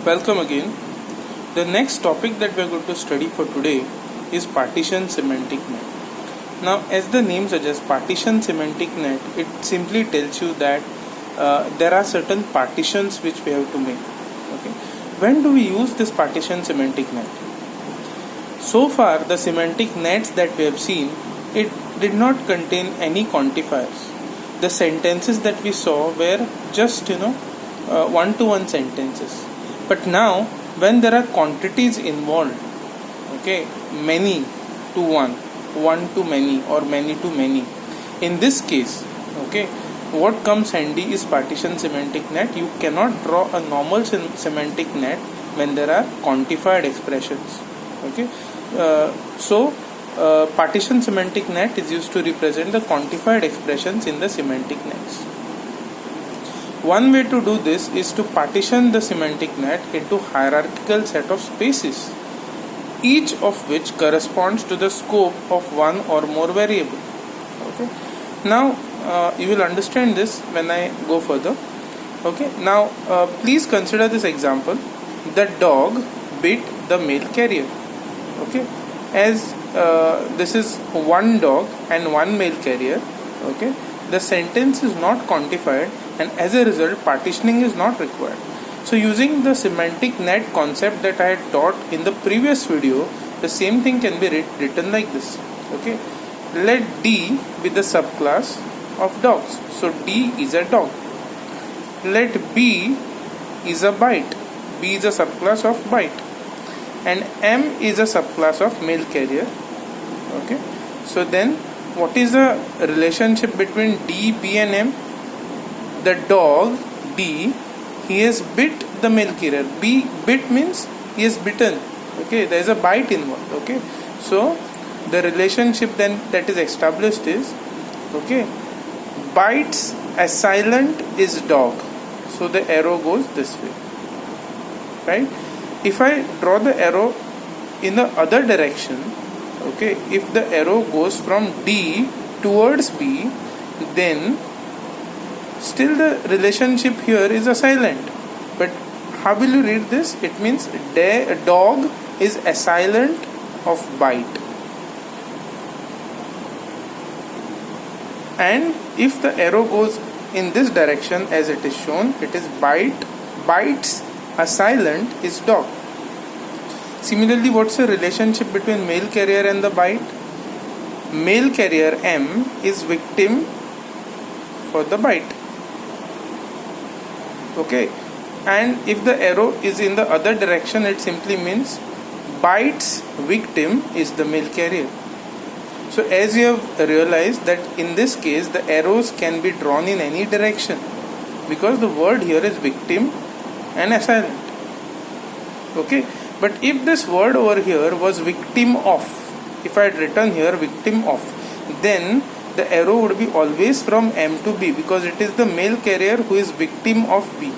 Welcome again. The next topic that we are going to study for today is partition semantic net. Now, as the name suggests, partition semantic net, it simply tells you that there are certain partitions which we have to make. Okay. When do we use this partition semantic net? So far, the semantic nets that we have seen, it did not contain any quantifiers. The sentences that we saw were just one-to-one sentences. But now, when there are quantities involved, okay, many to one to many, or many to many, in this case, okay, what comes handy is partition semantic net. You cannot draw a normal semantic net when there are quantified expressions. Okay, partition semantic net is used to represent the quantified expressions in the semantic nets. One way to do this is to partition the semantic net into hierarchical set of spaces, each of which corresponds to the scope of one or more variable. Okay. Now you will understand this when I go further. Okay. Now please consider this example. The dog bit the mail carrier. Okay. As this is one dog and one mail carrier. Okay. The sentence is not quantified, and as a result partitioning is not required. So using the semantic net concept that I had taught in the previous video, the same thing can be written like this. Okay, let D be the subclass of dogs. So D is a dog. Let B is a bite. B is a subclass of bite, and M is a subclass of mail carrier. Okay, so then what is the relationship between D, B and M? The dog D, he has bit the mail carrier. B, bit means he has bitten. Okay, there is a bite involved. Okay, so the relationship then that is established is, okay, bites assailant is dog. So the arrow goes this way, right? If I draw the arrow in the other direction, okay, if the arrow goes from D towards B, then still the relationship here is assailant. But how will you read this? It means dog is assailant of bite. And if the arrow goes in this direction as it is shown, it is bites assailant is dog. Similarly, what's the relationship between mail carrier and the bite? Mail carrier M is victim for the bite. Okay, and if the arrow is in the other direction, it simply means bite's victim is the mail carrier. So as you have realized that in this case the arrows can be drawn in any direction, because the word here is victim and assailant. Okay, but if this word over here was victim of, if I had written here victim of, then the arrow would be always from M to B, because it is the mail carrier who is victim of B.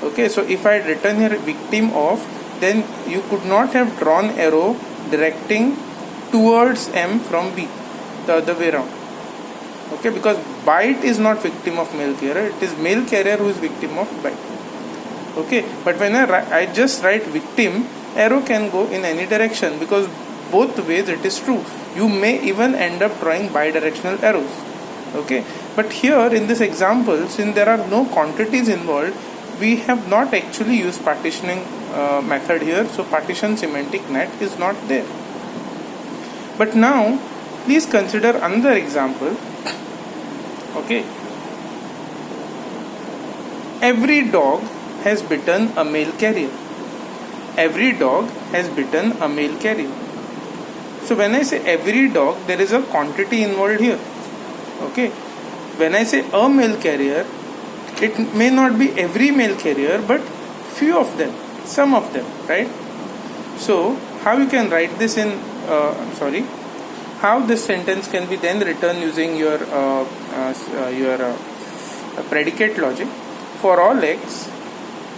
Okay, so if I had written here victim of, then you could not have drawn arrow directing towards M from B, the other way around. Okay, because bite is not victim of mail carrier, it is mail carrier who is victim of bite. Okay, but when I just write victim, arrow can go in any direction, because both ways it is true. You may even end up drawing bidirectional arrows. Okay, but here in this example, since there are no quantities involved, we have not actually used partitioning method here, so partition semantic net is not there. But now please consider another example. Okay, every dog has bitten a mail carrier. Every dog has bitten a mail carrier. So when I say every dog, there is a quantity involved here. Okay, when I say a mail carrier, it may not be every mail carrier, but few of them, some of them, right? So how you can write this in how this sentence can be then written using your predicate logic. For all x,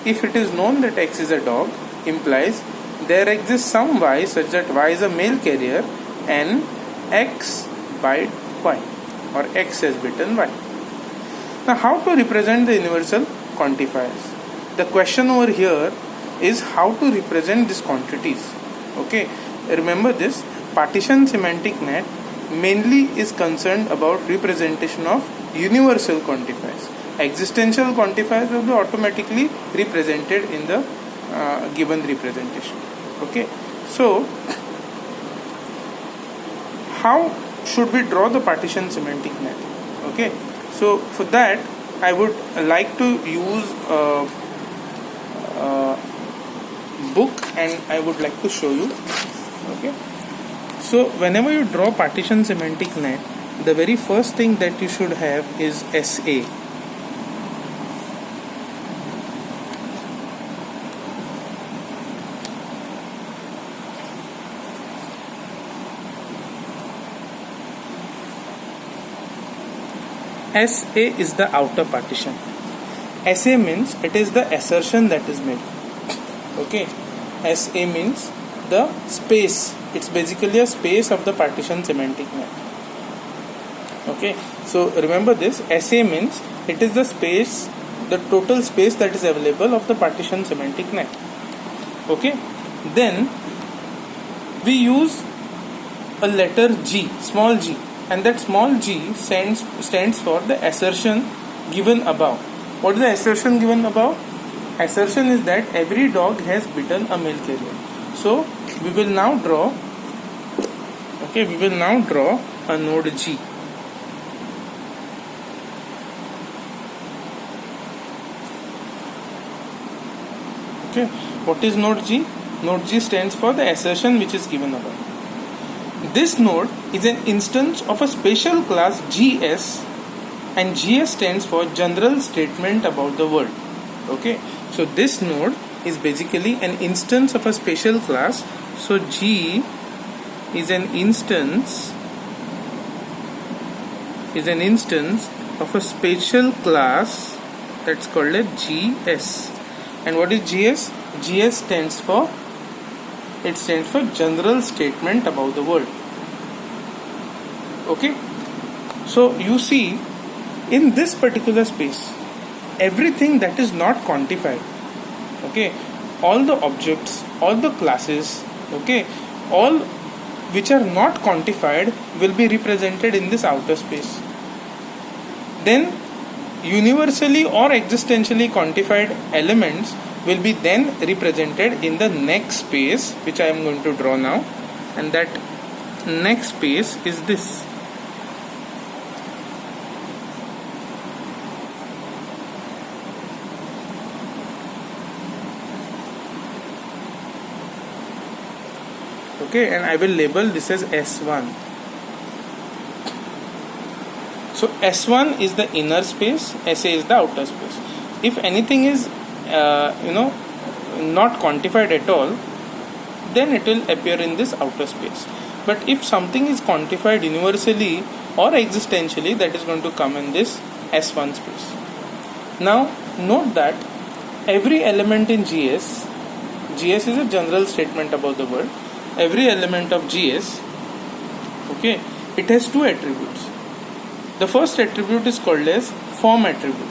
if it is known that x is a dog, implies there exists some y such that y is a mail carrier and x bite y, or x has bitten y. Now how to represent the universal quantifiers? the question over here is how to represent these quantities. Okay, remember this, partition semantic net mainly is concerned about representation of universal quantifiers. Existential quantifiers will be automatically represented in the given representation. Okay, so how should we draw the partition semantic net? Okay, so for that I would like to use a book and I would like to show you. Okay, so whenever you draw partition semantic net, the very first thing that you should have is SA. SA is the outer partition. SA means it is the assertion that is made. Okay, SA means the space. It's basically a space of the partition semantic net. Okay, so remember this, SA means it is the space, the total space that is available of the partition semantic net. Okay, then we use a letter G, small g, and that small g stands for the assertion given above. What is the assertion given above? Assertion is that every dog has bitten a mail carrier. So we will now draw a node G. Okay, what is node G? Node G stands for the assertion which is given above. This node is an instance of a special class GS, and GS stands for general statement about the world. Okay, so this node is basically an instance of a special class. So G is an instance of a special class that's called a GS. And what is GS? GS stands for general statement about the world. Okay, so you see, in this particular space, everything that is not quantified, okay, all the objects, all the classes, okay, all which are not quantified will be represented in this outer space. Then universally or existentially quantified elements will be then represented in the next space, which I am going to draw now, and that next space is this. Okay, and I will label this as S1. So S1 is the inner space, SA is the outer space. If anything is not quantified at all, then it will appear in this outer space. But if something is quantified universally or existentially, that is going to come in this S1 space. Now note that every element in GS is a general statement about the world. Every element of GS, okay, it has two attributes. The first attribute is called as form attribute.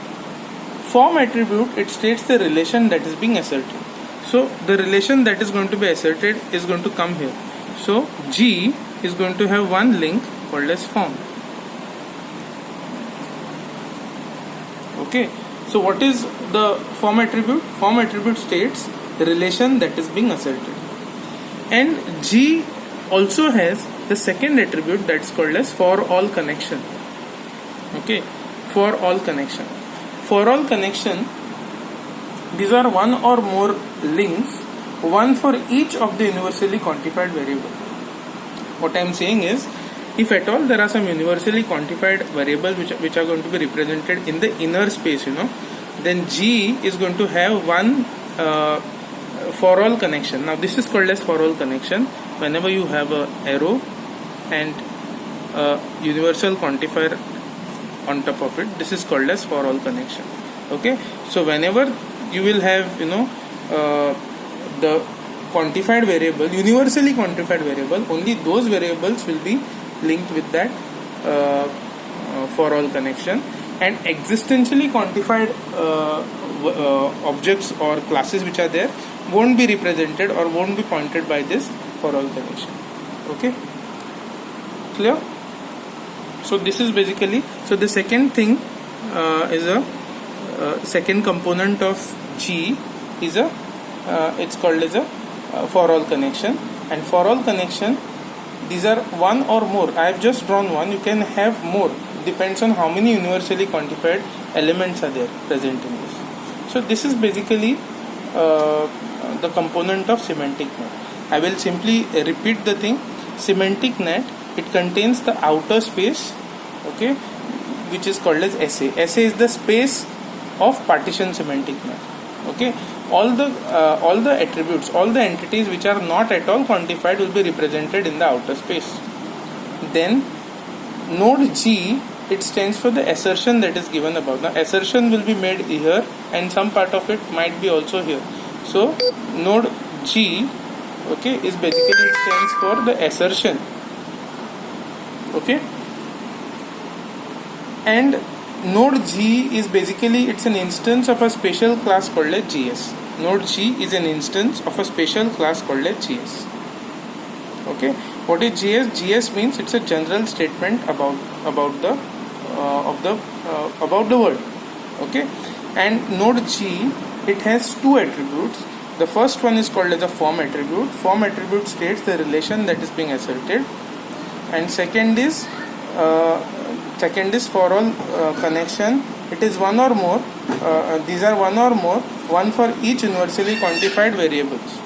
Form attribute, it states the relation that is being asserted. So the relation that is going to be asserted is going to come here. So G is going to have one link called as form. Okay, so what is the form attribute? Form attribute states the relation that is being asserted. And G also has the second attribute that's called as for all connection. Okay, for all connection. For all connection, these are one or more links, one for each of the universally quantified variable. What I am saying is, if at all there are some universally quantified variables which are going to be represented in the inner space, then G is going to have one for all connection. Now this is called as for all connection. Whenever you have a arrow and a universal quantifier on top of it, this is called as for all connection. Okay, so whenever you will have the quantified variable, universally quantified variable, only those variables will be linked with that for all connection, and existentially quantified objects or classes which are there won't be represented or won't be pointed by this for all connection. Okay, clear? So this is basically, so the second thing is a second component of G is a it's called as a for all connection. And for all connection, these are one or more. I have just drawn one. You can have more. Depends on how many universally quantified elements are there present in this. So this is basically the component of semantic net. I will simply repeat the thing. Semantic net, it contains the outer space, okay, which is called as SA. SA is the space of partition semantic net. Okay, all the attributes, all the entities which are not at all quantified will be represented in the outer space. Then node G, it stands for the assertion that is given above. Now assertion will be made here and some part of it might be also here. So node G, okay, is basically, it stands for the assertion. Okay, and node G is basically, it's an instance of a special class called as GS. Node G is an instance of a special class called as GS. Okay, what is GS? GS means it's a general statement about the world. Okay, and node G, it has two attributes. The first one is called as a form attribute. Form attribute states the relation that is being asserted, and second is for all connection. It is one or more. These are one or more, one for each universally quantified variables.